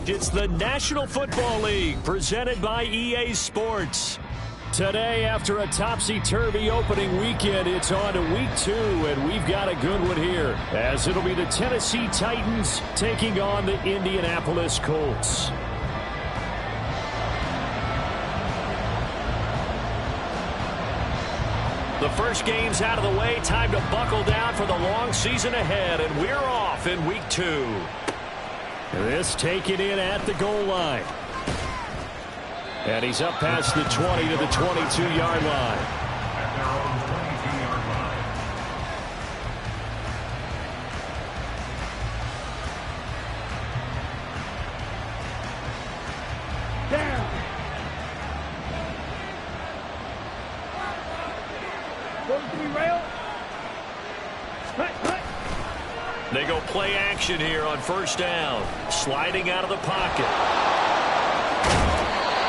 It's the National Football League presented by EA Sports. Today, after a topsy-turvy opening weekend, it's on to week 2, and we've got a good one here, as it'll be the Tennessee Titans taking on the Indianapolis Colts. The first game's out of the way. Time to buckle down for the long season ahead, and we're off in week 2. This taken in at the goal line. And he's up past the 20 to the 22-yard line. At their own 22-yard line. Down. Going to be rail. They go play action here on first down. Sliding out of the pocket.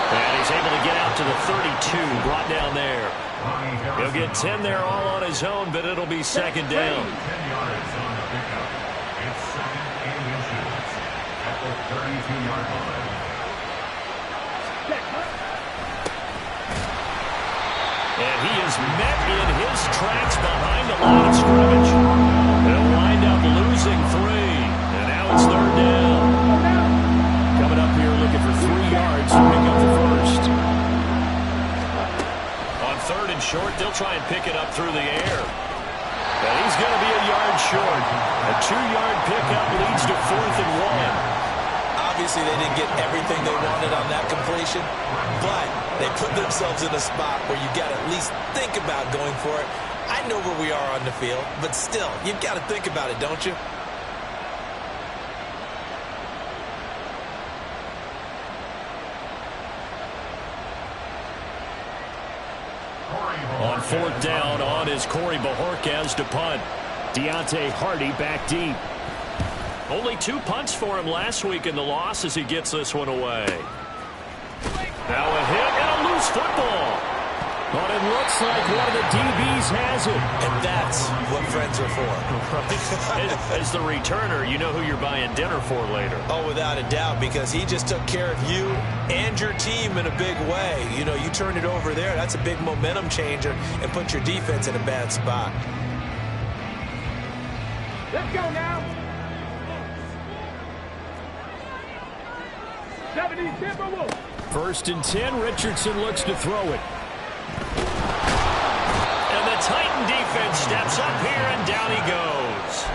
And he's able to get out to the 32, brought down there. He'll get 10 there all on his own, but it'll be second down. 10 yards on the pickup. It's second and inches at the 32-yard line. And he is met in his tracks behind the line of scrimmage. They'll wind up losing 3. And now it's third down. Coming up here looking for 3 yards to pick up the first. On third and short, they'll try and pick it up through the air. And he's going to be a yard short. A 2-yard pickup leads to 4th and 1. Obviously, they didn't get everything they wanted on that completion, but they put themselves in a spot where you got to at least think about going for it. I know where we are on the field, but still, you've got to think about it, don't you? On fourth down, on is Corey Bajorquez to punt. Deontay Hardy back deep. Only 2 punts for him last week in the loss as he gets this one away. Now a hit and a loose football. But it looks like one of the DBs has it. And that's what friends are for. As the returner, you know who you're buying dinner for later. Oh, without a doubt, because he just took care of you and your team in a big way. You know, you turn it over there, that's a big momentum changer and put your defense in a bad spot. Let's go now. 70 Timberwolves. 1st and 10, Richardson looks to throw it. And the Titan defense steps up here, and down he goes.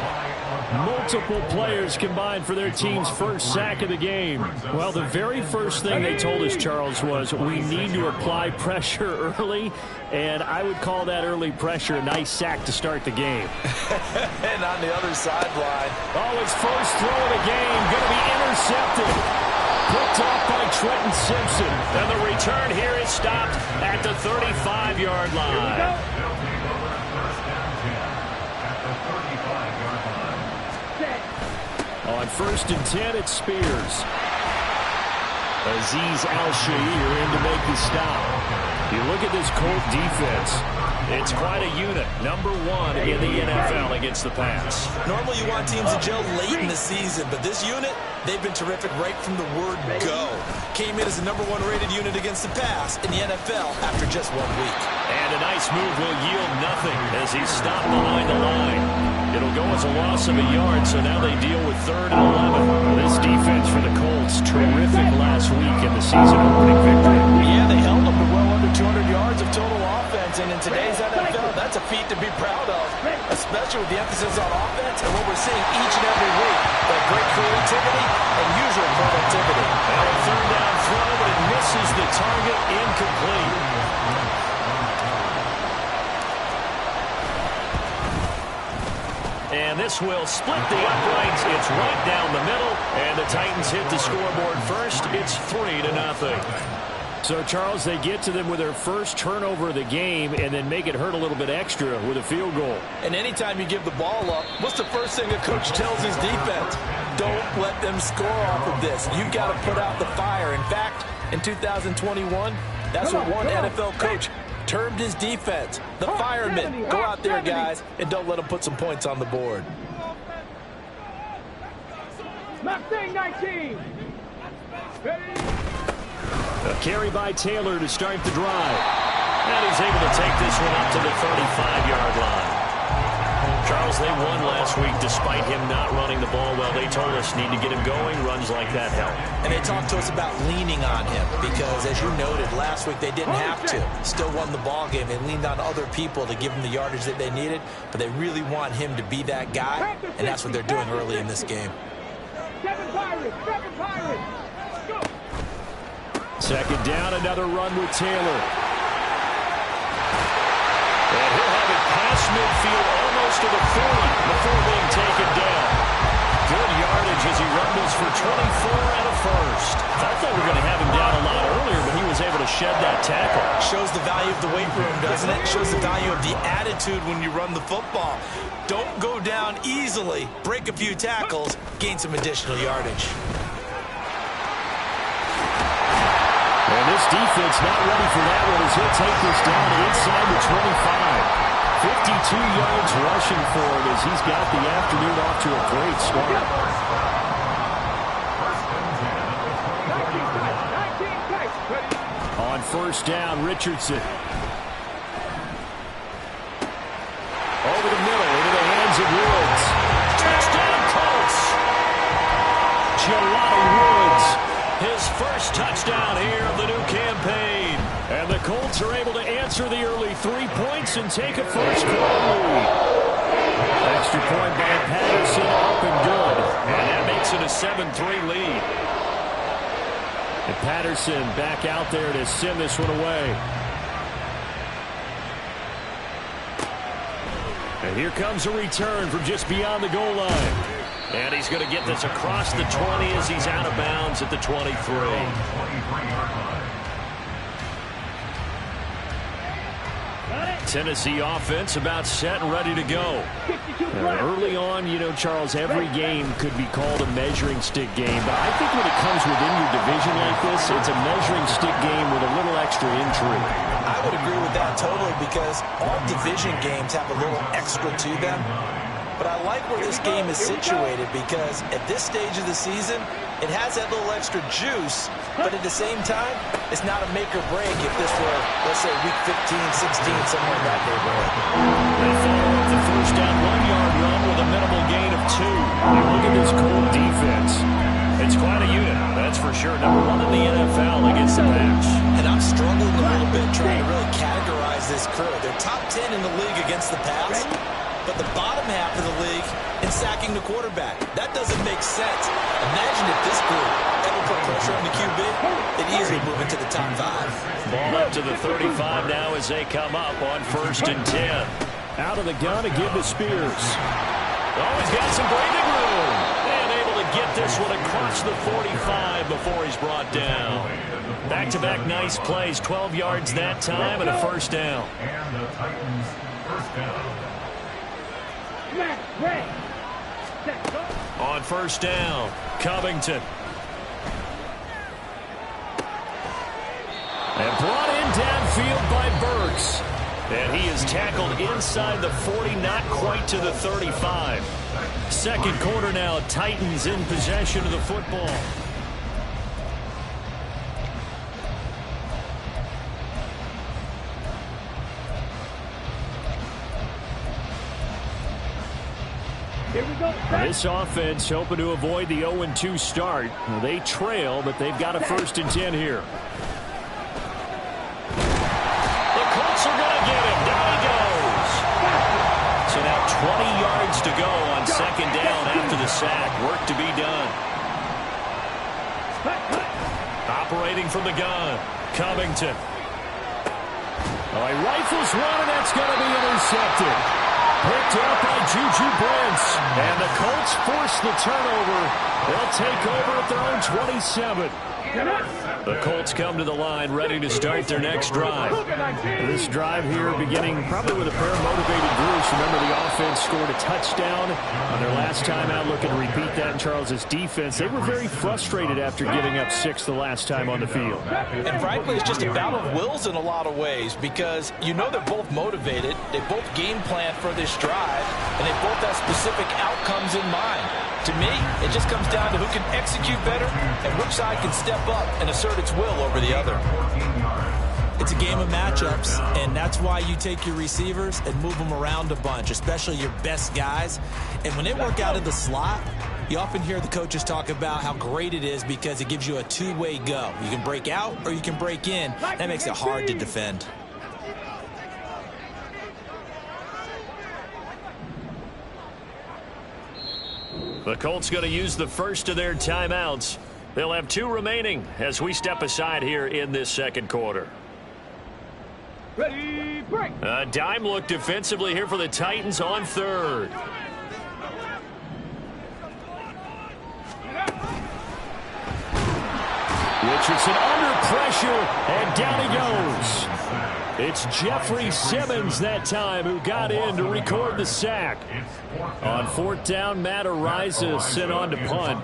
Multiple players combined for their team's first sack of the game. Well, the very first thing they told us, Charles, was we need to apply pressure early, and I would call that early pressure a nice sack to start the game. And on the other sideline. Oh, his first throw of the game, going to be intercepted. Picked off by Trenton Simpson. And the return here is stopped at the 35-yard line. They'll take over first down 10 at the 35-yard line. On 1st and 10, it's Spears. Azeez Al-Shaair in to make the stop. You look at this Colt defense. It's quite a unit. Number 1 in the NFL against the pass. Normally you want teams to gel late in the season, but this unit, they've been terrific right from the word go. Came in as the number 1 rated unit against the pass in the NFL after just 1 week. And a nice move will yield nothing as he's stopped behind the line. It'll go as a loss of a yard, so now they deal with 3rd and 11. This defense for the Colts, terrific last week in the season-opening victory. Yeah, they held them to well under 200 yards of total offense, and in today's NFL, that's a feat to be proud of, especially with the emphasis on offense and what we're seeing each and every week. That great creativity and usual productivity. And a 3rd down throw, but it misses the target, incomplete. And this will split the uprights. It's right down the middle, and the Titans hit the scoreboard first. It's 3-0. So, Charles, they get to them with their first turnover of the game and then make it hurt a little bit extra with a field goal. And anytime you give the ball up, what's the first thing a coach tells his defense? Don't let them score off of this. You've got to put out the fire. In fact, in 2021, that's what one NFL coach termed his defense. The firemen. Go out there, guys, and don't let them put some points on the board. Mustang 19. A carry by Taylor to start the drive. And he's able to take this one up to the 35-yard line. Charles, they won last week despite him not running the ball well. They told us need to get him going. Runs like that help. And they talked to us about leaning on him because, as you noted, last week they didn't have to. Still won the ball game. They leaned on other people to give them the yardage that they needed, but they really want him to be that guy, and that's what they're doing early in this game. Second down, another run with Taylor. And he'll have it past midfield almost to the 40 before being taken down. Good yardage as he rumbles for 24 and a first. I thought we were going to have him down a lot earlier, but he was able to shed that tackle. Shows the value of the weight room, doesn't it? Shows the value of the attitude when you run the football. Don't go down easily. Break a few tackles. Gain some additional yardage. And this defense not ready for that one as he'll take this down inside the 25. 52 yards rushing for him as he's got the afternoon off to a great start. On first down, Richardson. Over the middle, into the hands of Woods. Touchdown, Colts! Jelani Woods, his first touchdown here of the new campaign. And the Colts are able to answer the early 3 points and take a first-quarter lead. Extra point by Patterson, up and good. And that makes it a 7-3 lead. And Patterson back out there to send this one away. And here comes a return from just beyond the goal line. And he's going to get this across the 20 as he's out of bounds at the 23. Tennessee offense about set and ready to go. Early on, you know, Charles, every game could be called a measuring stick game. But I think when it comes within your division like this, it's a measuring stick game with a little extra intrigue. I would agree with that totally because all division games have a little extra to them. But I like where this game is situated because at this stage of the season, it has that little extra juice, but at the same time, it's not a make or break if this were, let's say, week 15, 16, somewhere in that neighborhood. They follow up the first down 1-yard run with a minimal gain of 2. And look at this Colt defense. It's quite a unit, that's for sure. Number 1 in the NFL against the pass. And I'm struggling a little bit trying to really categorize this crew. They're top 10 in the league against the pass, but the bottom half of the league in sacking the quarterback. That doesn't make sense. Imagine if this group ever put pressure on the QB, they'd easily move into the top 5. Ball up to the 35 now as they come up on 1st and 10. Out of the gun again to Spears. Oh, he's got some breathing room. And able to get this one across the 45 before he's brought down. Back-to-back nice plays. 12 yards that time and a first down. And the Titans first down. On first down, Covington. And brought in downfield by Burks. And he is tackled inside the 40, not quite to the 35. Second quarter now, Titans in possession of the football. This offense hoping to avoid the 0-2 start. They trail, but they've got a 1st and 10 here. The Colts are going to get him. Down he goes. So now 20 yards to go on 2nd down after the sack. Work to be done. Operating from the gun, Covington. Oh, he rifles one, and that's going to be intercepted. Picked up by Juju Brents. And the Colts force the turnover. They'll take over at their own 27. The Colts come to the line ready to start their next drive. This drive here beginning probably with a pair of motivated groups. Remember, the offense scored a touchdown on their last time out. Looking to repeat that in Charles's defense. They were very frustrated after giving up 6 the last time on the field. And frankly, it's just a battle of wills in a lot of ways because you know they're both motivated. They both game plan for this drive, and they both have specific outcomes in mind. To me, it just comes down to who can execute better and which side can step up and assert its will over the other. It's a game of matchups, and that's why you take your receivers and move them around a bunch, especially your best guys. And when they work out of the slot, you often hear the coaches talk about how great it is because it gives you a two-way go. You can break out or you can break in. That makes it hard to defend. The Colts going to use the first of their timeouts. They'll have 2 remaining as we step aside here in this second quarter. Ready, break. A dime look defensively here for the Titans on third. Richardson under pressure, and down he goes. It's Jeffrey Simmons that time who got in to record the sack. On 4th down, Matt Ariza sent on to punt.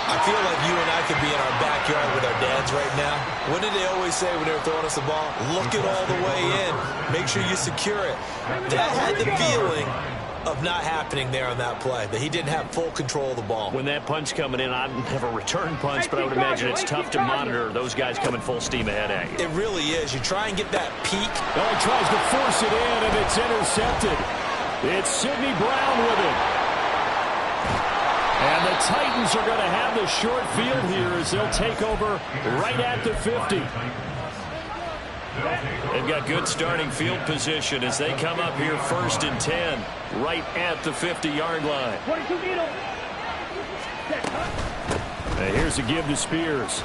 I feel like you and I could be in our backyard with our dads right now. What did they always say when they were throwing us the ball? Look it all the way in. Make sure you secure it. That had the feeling of not happening there on that play, that he didn't have full control of the ball. When that punch coming in, I've never returned punch, but I would imagine it's tough to monitor those guys coming full steam ahead at you. It really is. You try and get that peak. Oh, he tries to force it in, and it's intercepted. It's Sidney Brown with it. And the Titans are going to have the short field here as they'll take over right at the 50. They've got good starting field position as they come up here 1st and 10, right at the 50-yard line. 22 needle. And here's a give to Spears.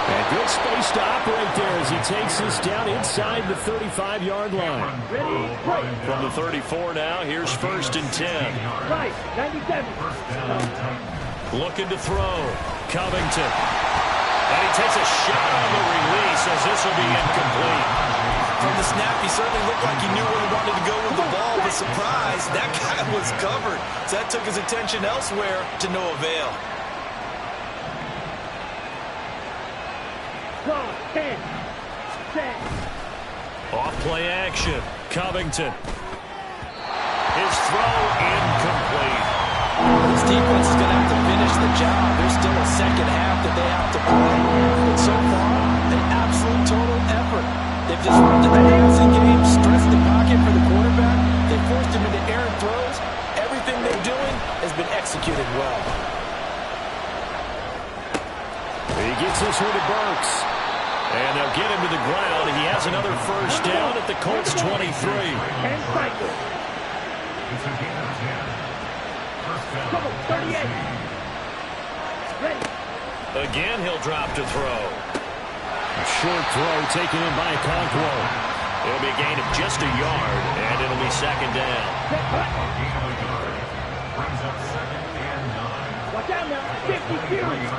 And good space to operate there as he takes this down inside the 35-yard line. Ready, break. From the 34 now, here's 1st and 10. Right, 97. Looking to throw. Covington. And he takes a shot on the release as this will be incomplete. From the snap, he certainly looked like he knew where he wanted to go with the ball, but surprise, that guy was covered. So that took his attention elsewhere to no avail. 10, 10. Off play action. Covington. His throw incomplete. This defense is going to have to finish the job. There's still a second half that they have to play. But so far, an absolute total effort. They've disrupted the passing game, stressed the pocket for the quarterback. They forced him into errant throws. Everything they're doing has been executed well. He gets this one to Burks. And they'll get him to the ground. He has another 1st down at the Colts 23. And cycle. Come on, 38. Ready. Again, he'll drop to throw. A short throw taken in by Conquo. It'll be a gain of just a yard, and it'll be 2nd down. Watch out now, 50 series.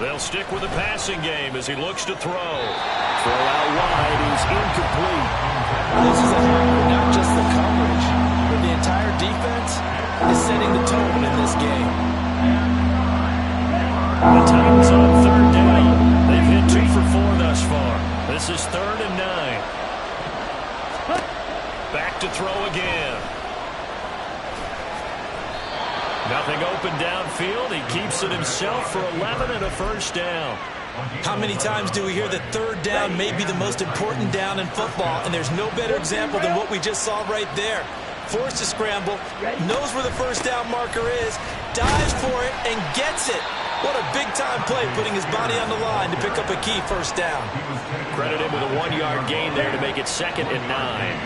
They'll stick with the passing game as he looks to throw. Throw out wide is incomplete. This is a hammer, not just the coverage, but the entire defense is setting the tone in this game. The Titans on 3rd down. They've hit 2 for 4 thus far. This is 3rd and 9. Back to throw again. Nothing open downfield. He keeps it himself for 11 and a 1st down. How many times do we hear that 3rd down may be the most important down in football, and there's no better example than what we just saw right there. Forced to scramble, knows where the 1st down marker is, dives for it, and gets it. What a big-time play, putting his body on the line to pick up a key 1st down. Credit him with a 1-yard gain there to make it 2nd and 9.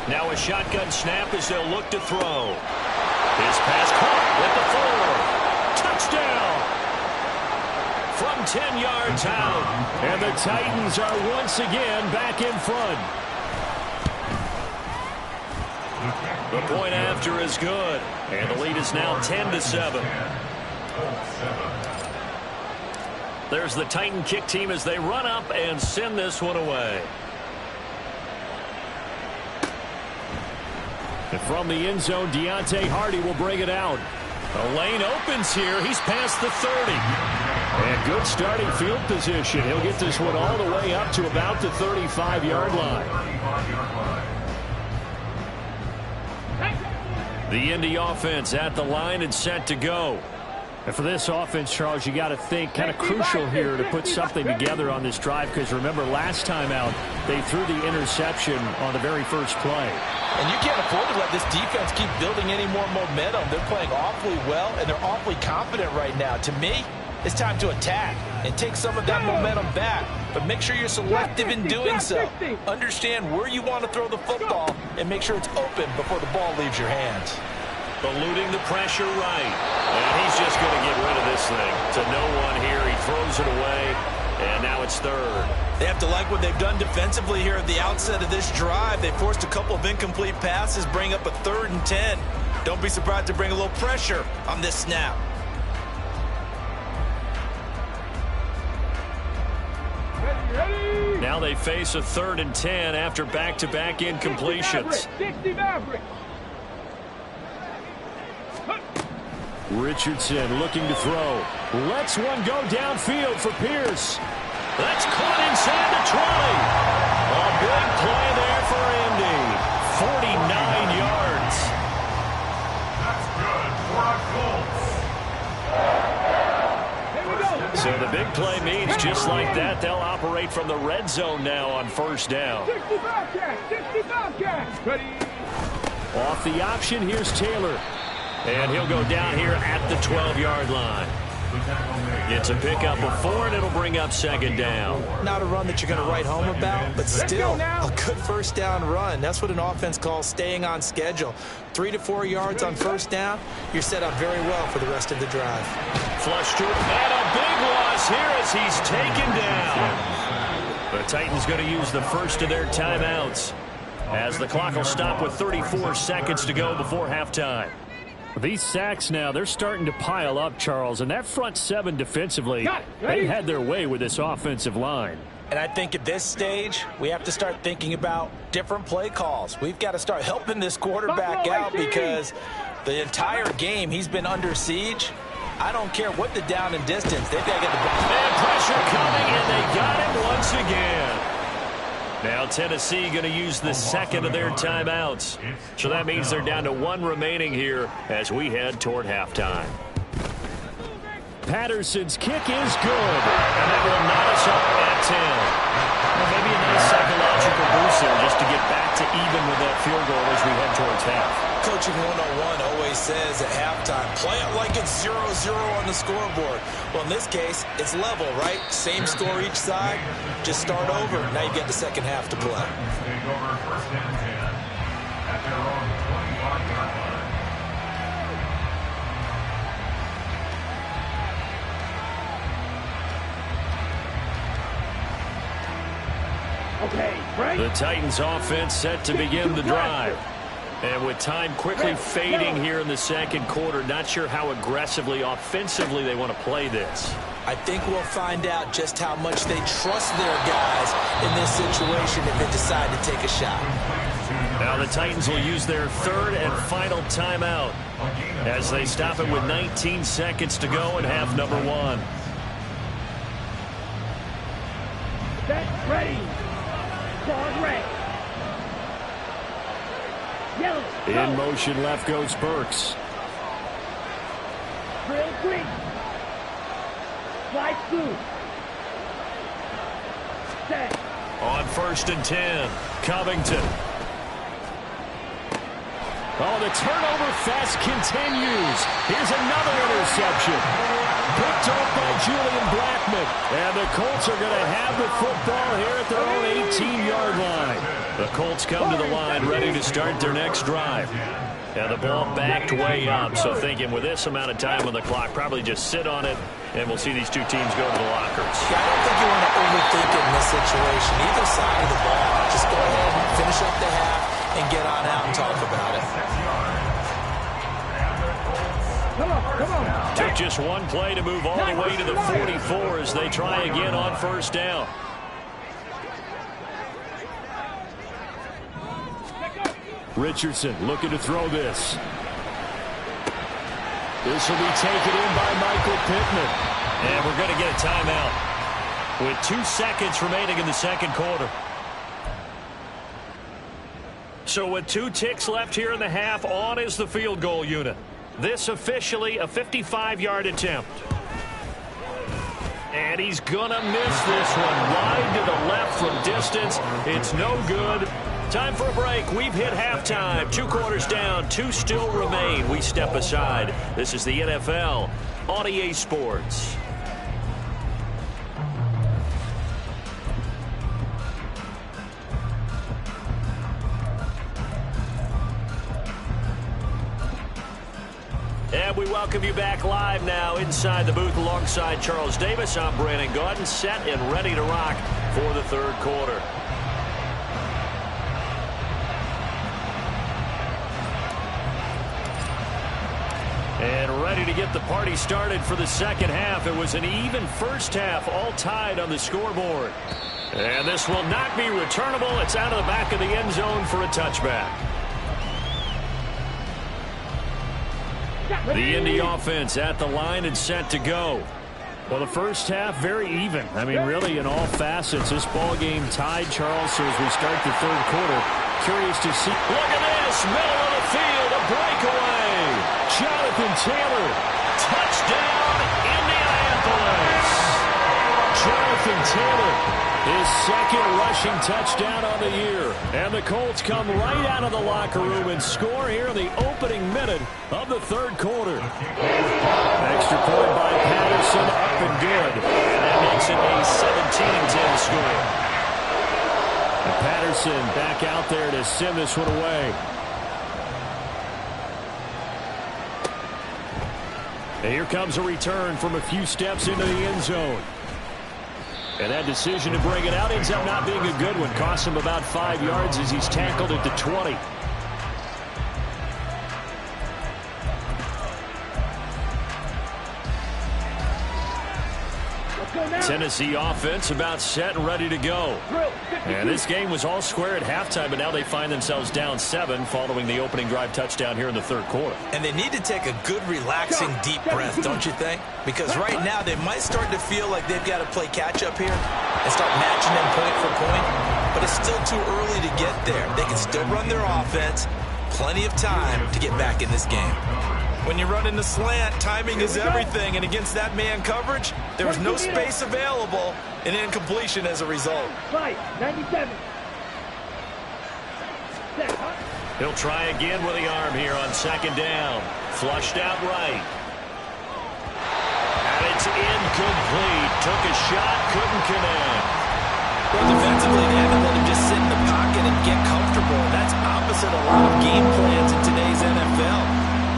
Now a shotgun snap as they'll look to throw. His pass caught at the 4. Touchdown! From 10 yards out. And the Titans are once again back in front. The point after is good. And the lead is now 10-7. There's the Titan kick team as they run up and send this one away. And from the end zone, Deontay Hardy will bring it out. The lane opens here. He's past the 30. And good starting field position. He'll get this one all the way up to about the 35-yard line. The Indy offense at the line and set to go. And for this offense, Charles, you got to think kind of crucial here to put something together on this drive, because remember last time out they threw the interception on the very first play. And you can't afford to let this defense keep building any more momentum. They're playing awfully well, and they're awfully confident right now. To me, it's time to attack and take some of that momentum back, but make sure you're selective in doing so. Understand where you want to throw the football and make sure it's open before the ball leaves your hands. Eluding the pressure right. And he's just going to get rid of this thing. To no one here. He throws it away. And now it's third. They have to like what they've done defensively here at the outset of this drive. They forced a couple of incomplete passes, bring up a 3rd and 10. Don't be surprised to bring a little pressure on this snap. Now they face a 3rd and 10 after back-to-back incompletions. Richardson looking to throw. Lets one go downfield for Pierce. That's caught inside the 20. A big play there for Indy. 49 yards. That's good for a goal. So the big play means just like that, they'll operate from the red zone now on first down. 65 catch. Off the option, here's Taylor. And he'll go down here at the 12-yard line. It's a pickup of 4, and it'll bring up 2nd down. Not a run that you're going to write home about, but still a good first down run. That's what an offense calls staying on schedule. 3 to 4 yards on first down, you're set up very well for the rest of the drive. Flush to it, and a big loss here as he's taken down. The Titans going to use the first of their timeouts as the clock will stop with 34 seconds to go before halftime. These sacks now, they're starting to pile up, Charles, and that front 7 defensively, they had their way with this offensive line. And I think at this stage, we have to start thinking about different play calls. We've got to start helping this quarterback out because the entire game he's been under siege. I don't care what the down and distance. They've got to get the ball. And pressure coming, and they got him once again. Now Tennessee going to use the second of their timeouts. So that means they're down to 1 remaining here as we head toward halftime. Patterson's kick is good. And that will knot us up at 10. Well, maybe a nice psychological boost there just to get back to even with that field goal as we head towards half. Coaching 101 always says at halftime, play it like it's 0-0 on the scoreboard. Well, in this case, it's level, right? Same score each side. Just start over. Now you get the second half to play. Take over 1st and 10 at their own 25-yard line. Okay, right. The Titans offense set to begin the drive. And with time quickly fading here in the second quarter, not sure how aggressively, offensively they want to play this. I think we'll find out just how much they trust their guys in this situation if they decide to take a shot. Now the Titans will use their 3rd and final timeout as they stop it with 19 seconds to go in half number 1. Set, ready. Guard red. Yellow. In motion left goes Burks. Drill green. Slide blue. Set. On 1st and 10, Covington. Oh, the turnover fest continues. Here's another interception. Picked off by Julian Blackmon. And the Colts are going to have the football here at their own 18-yard line. The Colts come to the line ready to start their next drive. And the ball backed way up. So thinking with this amount of time on the clock, probably just sit on it, and we'll see these two teams go to the lockers. Yeah, I don't think you want to overthink it in this situation. Either side of the ball. Just go ahead and finish up the half and get on out and talk about it. Come on. Took just one play to move all the way to the 44 as they try again on first down. Richardson looking to throw this. This will be taken in by Michael Pittman. And we're going to get a timeout with 2 seconds remaining in the second quarter. So with 2 ticks left here in the half, on is the field goal unit. This officially a 55-yard attempt. And he's going to miss this one. Wide to the left from distance. It's no good. Time for a break. We've hit halftime. 2 quarters down. 2 still remain. We step aside. This is the NFL on EA Sports. And we welcome you back live now inside the booth alongside Charles Davis. I'm Brandon Gaudin, set and ready to rock for the third quarter. And ready to get the party started for the second half. It was an even first half, all tied on the scoreboard. And this will not be returnable. It's out of the back of the end zone for a touchback. The Indy offense at the line and set to go. Well, the first half, very even. I mean, really, in all facets, this ball game tied, Charles. So as we start the third quarter, curious to see. Look at this, middle of the field, a breakaway. Jonathan Taylor, touchdown, Indianapolis. Jonathan Taylor, his second rushing touchdown on the year. And the Colts come right out of the locker room and score here in the opening minute of the third quarter. Extra point by Patterson, up and good. And that makes it a 17-10 score. And Patterson back out there to send this one away. And here comes a return from a few steps into the end zone. And that decision to bring it out ends up not being a good one. Costs him about 5 yards as he's tackled at the 20. Tennessee offense about set and ready to go. And this game was all square at halftime, but now they find themselves down 7 following the opening drive touchdown here in the third quarter. And they need to take a good, relaxing, deep breath, don't you think? Because right now they might start to feel like they've got to play catch-up here and start matching them point for point. But it's still too early to get there. They can still run their offense. Plenty of time to get back in this game. When you run in the slant, timing is everything, and against that man coverage, there was no space available, and incompletion as a result. 97. He'll try again with the arm here on second down. Flushed out right. And it's incomplete. Took a shot, couldn't connect. Well, defensively, they had to let him just sit in the pocket and get comfortable. That's opposite a lot of game plans in today's NFL.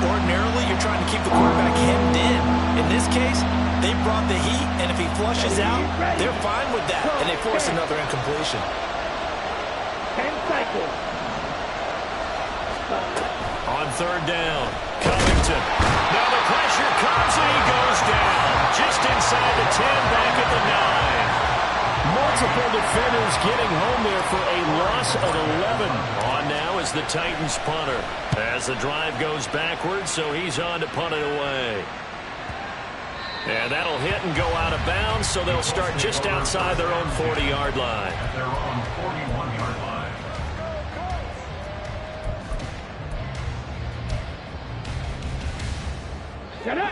Ordinarily, you're trying to keep the quarterback hemmed in. In this case, they brought the heat, and if he flushes out, they're fine with that, and they force another incompletion. 10 cycles. On third down, Covington. Now the pressure comes, and he goes down. Just inside the 10, back at the 9. Multiple defenders getting home there for a loss of 11. On now is the Titans punter. As the drive goes backwards, so he's on to punt it away. And that'll hit and go out of bounds, so they'll start just outside their own 40-yard line. At their own 41-yard line.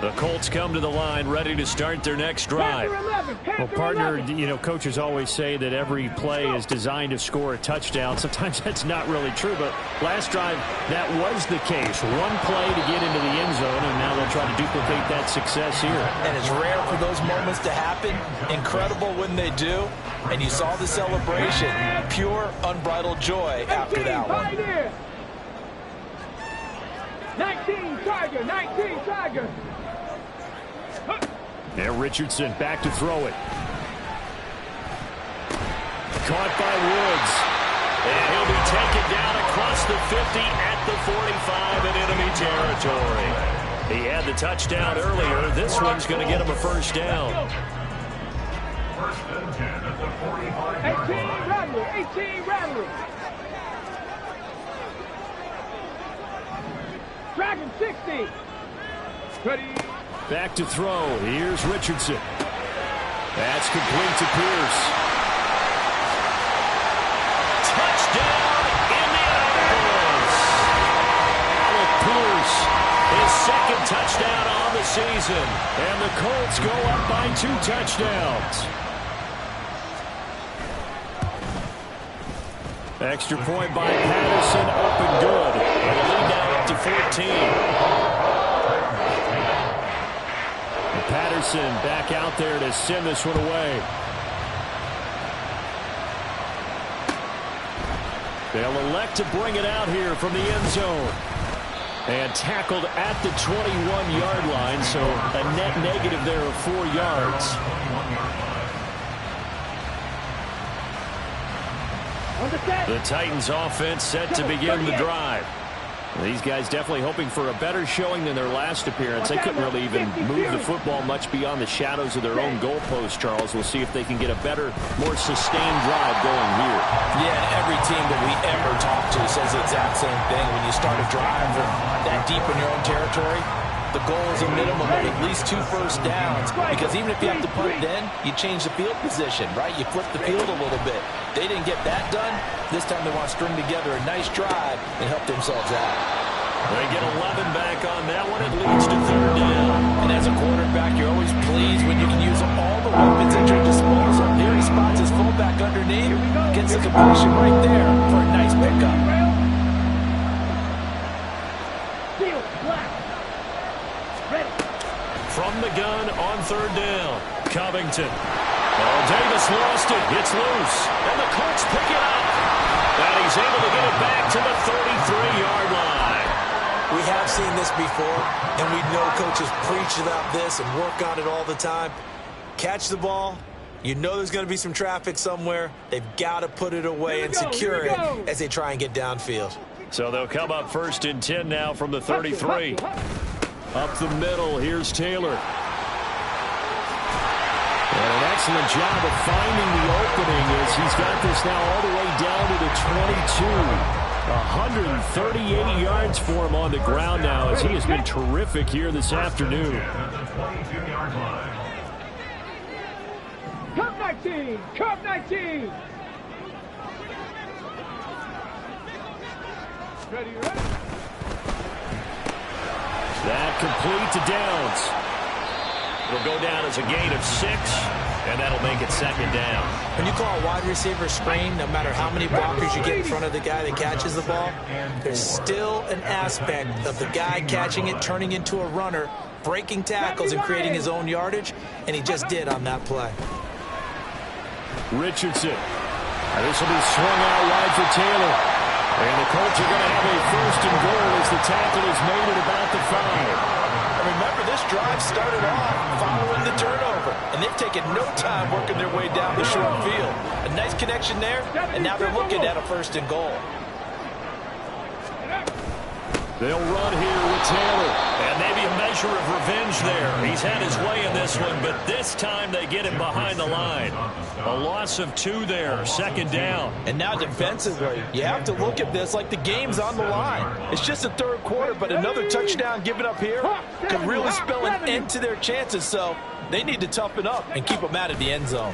The Colts come to the line ready to start their next drive. Well, partner, you know, coaches always say that every play is designed to score a touchdown. Sometimes that's not really true, but last drive, that was the case. One play to get into the end zone, and now they'll try to duplicate that success here. And it's rare for those moments to happen. Incredible when they do. And you saw the celebration. Pure, unbridled joy after that one. 19 Tiger, 19 Tiger. And Richardson back to throw it. Caught by Woods. And he'll be taken down across the 50 at the 45 in enemy territory. He had the touchdown earlier. This one's going to get him a first down. First and 10 at the 45-yard line. 18 Rattler, 18 Rattler. Dragon 60. Ready. Back to throw. Here's Richardson. That's complete to Pierce. Touchdown, Indianapolis! Alec Pierce, his second touchdown on the season. And the Colts go up by 2 touchdowns. Extra point by Patterson, up and good. And the lead now up to 14. And Patterson back out there to send this one away. They'll elect to bring it out here from the end zone. And tackled at the 21-yard line, so a net negative there of 4 yards. The Titans offense set to begin the drive. These guys definitely hoping for a better showing than their last appearance. They couldn't really even move the football much beyond the shadows of their own goalpost, Charles. We'll see if they can get a better, more sustained drive going here. Yeah, every team that we ever talk to says the exact same thing. When you start a drive that deep in your own territory, the goal is a minimum of at least 2 first downs, because even if you have to punt it in, you change the field position, right? You flip the field a little bit. They didn't get that done. This time they want to string together a nice drive and help themselves out. They get 11 back on that one. It leads to 3rd down. And as a quarterback, you're always pleased when you can use all the weapons at your disposal. Here he spots his fullback underneath, gets the completion right there for a nice pickup. From the gun on 3rd down, Covington. Oh, Davis lost it. It's loose. And the Colts pick it up. And he's able to get it back to the 33-yard line. We have seen this before, and we know coaches preach about this and work on it all the time. Catch the ball. You know there's going to be some traffic somewhere. They've got to put it away and secure it as they try and get downfield. So they'll come up 1st and 10 now from the 33. Up the middle, here's Taylor. And an excellent job of finding the opening as he's got this now all the way down to the 22. 138 yards for him on the ground now as he has been terrific here this afternoon. Cup 19! Cup 19! Ready, ready. That complete to Downs. It'll go down as a gain of 6, and that'll make it 2nd down. When you call a wide receiver screen, no matter how many blockers you get in front of the guy that catches the ball, there's still an aspect of the guy catching it, turning into a runner, breaking tackles and creating his own yardage, and he just did on that play. Richardson. This will be swung out wide for Taylor. And the Colts are going to have a 1st and goal as the tackle is made at about the 5. And remember, this drive started off following the turnover, and they've taken no time working their way down the short field. A nice connection there, and now they're looking at a 1st and goal. They'll run here with Taylor, and maybe a measure of revenge there. He's had his way in this one, but this time they get him behind the line. A loss of 2 there, 2nd down. And now defensively, you have to look at this like the game's on the line. It's just the 3rd quarter, but another touchdown given up here could really spell an end to their chances, so they need to toughen up and keep them out of the end zone.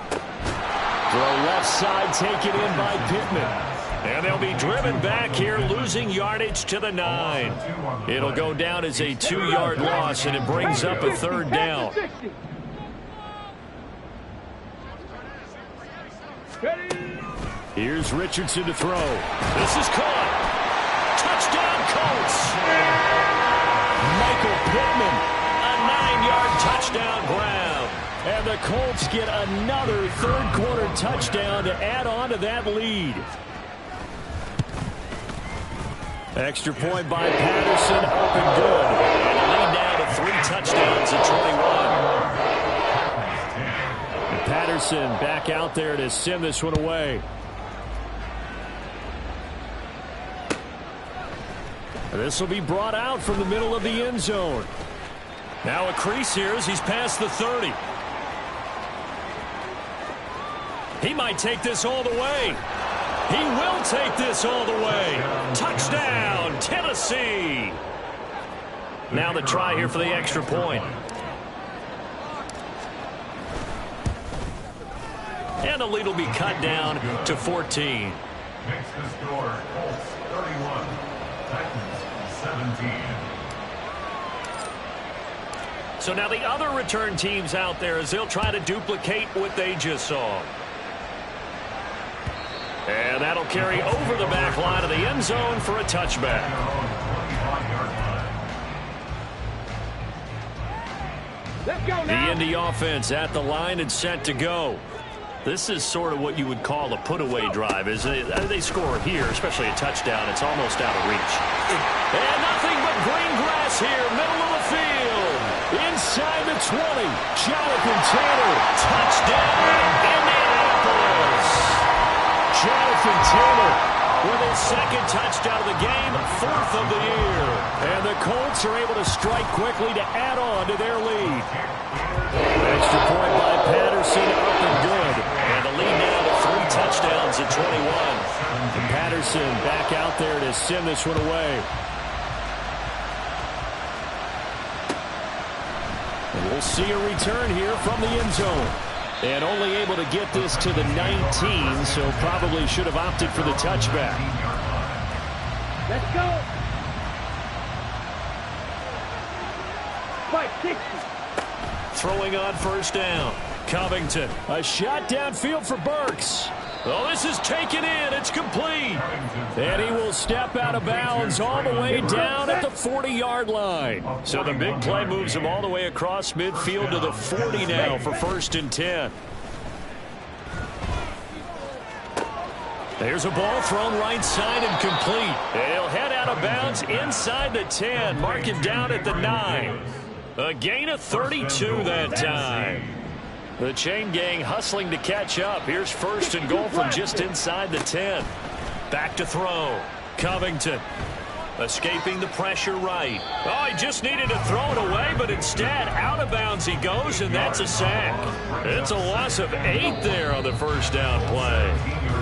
Throw left side taken in by Pittman. And they'll be driven back here, losing yardage to the 9. It'll go down as a 2-yard loss, and it brings up a 3rd down. Here's Richardson to throw. This is caught. Touchdown, Colts. Michael Pittman, a 9-yard touchdown grab. And the Colts get another 3rd quarter touchdown to add on to that lead. Extra point by Patterson, up and good. And a lead now to 3 touchdowns at 21. And Patterson back out there to send this one away. This will be brought out from the middle of the end zone. Now a crease here as he's past the 30. He might take this all the way. He will take this all the way. Touchdown, Tennessee. Now the try here for the extra point. And the lead will be cut down to 14. Makes the score Colts 31, Titans 17. So now the other return teams out there as they'll try to duplicate what they just saw. And that'll carry over the back line of the end zone for a touchback. Let's go The now. Indy offense at the line and set to go. This is sort of what you would call a put-away drive, isn't it? They score here, especially a touchdown. It's almost out of reach. And nothing but green grass here, middle of the field. Inside the 20, Jonathan Taylor. Touchdown, Indianapolis. Jonathan Taylor with his second touchdown of the game, 4th of the year. And the Colts are able to strike quickly to add on to their lead. Extra point by Patterson, up and good. And the lead now to 3 touchdowns at 21. And Patterson back out there to send this one away. And we'll see a return here from the end zone. And only able to get this to the 19, so probably should have opted for the touchback. Let's go. 560. Throwing on first down. Covington. A shot downfield for Burks. Oh, this is taken in. It's complete. And he will step out of bounds all the way down at the 40-yard line. So the big play moves him all the way across midfield to the 40 now for 1st and 10. There's a ball thrown right side and complete. And he'll head out of bounds inside the 10. Mark him down at the 9. A gain of 32 that time. The chain gang hustling to catch up. Here's 1st and goal from just inside the 10. Back to throw. Covington escaping the pressure right. Oh, he just needed to throw it away, but instead out of bounds he goes, and that's a sack. It's a loss of 8 there on the first down play.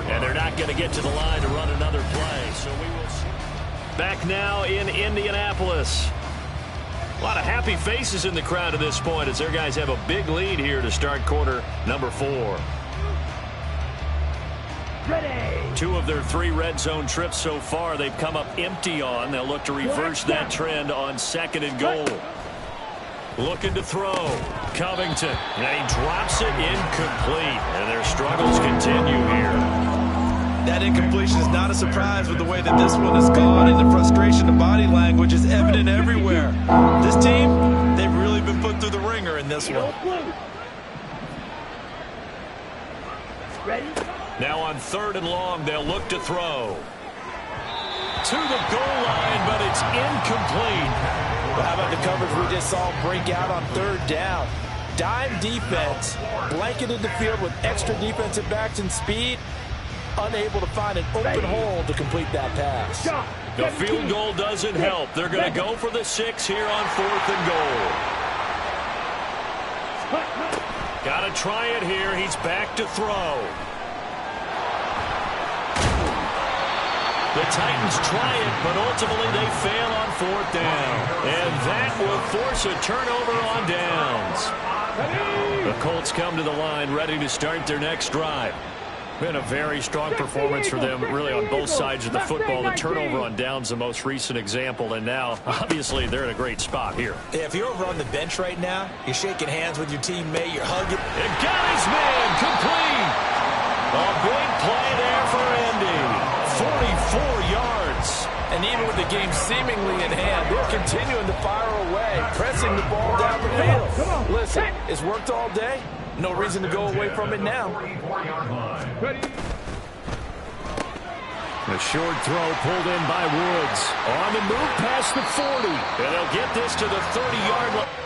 And they're not going to get to the line to run another play, so we will see. Back now in Indianapolis. A lot of happy faces in the crowd at this point as their guys have a big lead here to start quarter number 4. Ready. 2 of their 3 red zone trips so far they've come up empty on. They'll look to reverse that trend on 2nd and goal. Looking to throw. Covington. And he drops it incomplete. And their struggles continue here. That incompletion is not a surprise with the way that this one has gone, and the frustration, the body language is evident everywhere. This team, they've really been put through the ringer in this one. Ready. Now on 3rd and long, they'll look to throw. To the goal line, but it's incomplete. Well, how about the coverage we just saw break out on 3rd down? Dime defense, blanketed the field with extra defensive backs and speed, unable to find an open hole to complete that pass. The field goal doesn't help. They're going to go for the 6 here on 4th and goal. Got to try it here. He's back to throw. The Titans try it, but ultimately they fail on 4th down. And that will force a turnover on downs. The Colts come to the line ready to start their next drive. Been a very strong performance for them, really, on both sides of the football. The turnover on downs, the most recent example, and now, obviously, they're in a great spot here. Yeah, if you're over on the bench right now, you're shaking hands with your teammate, you're hugging. And got his man complete. A big play there for Indy. 44 yards. And even with the game seemingly in hand, they're continuing to fire away, pressing the ball down the field. Listen, it's worked all day. No reason to go away from it now. Ready. A short throw pulled in by Woods. On the move past the 40. And they'll get this to the 30-yard line.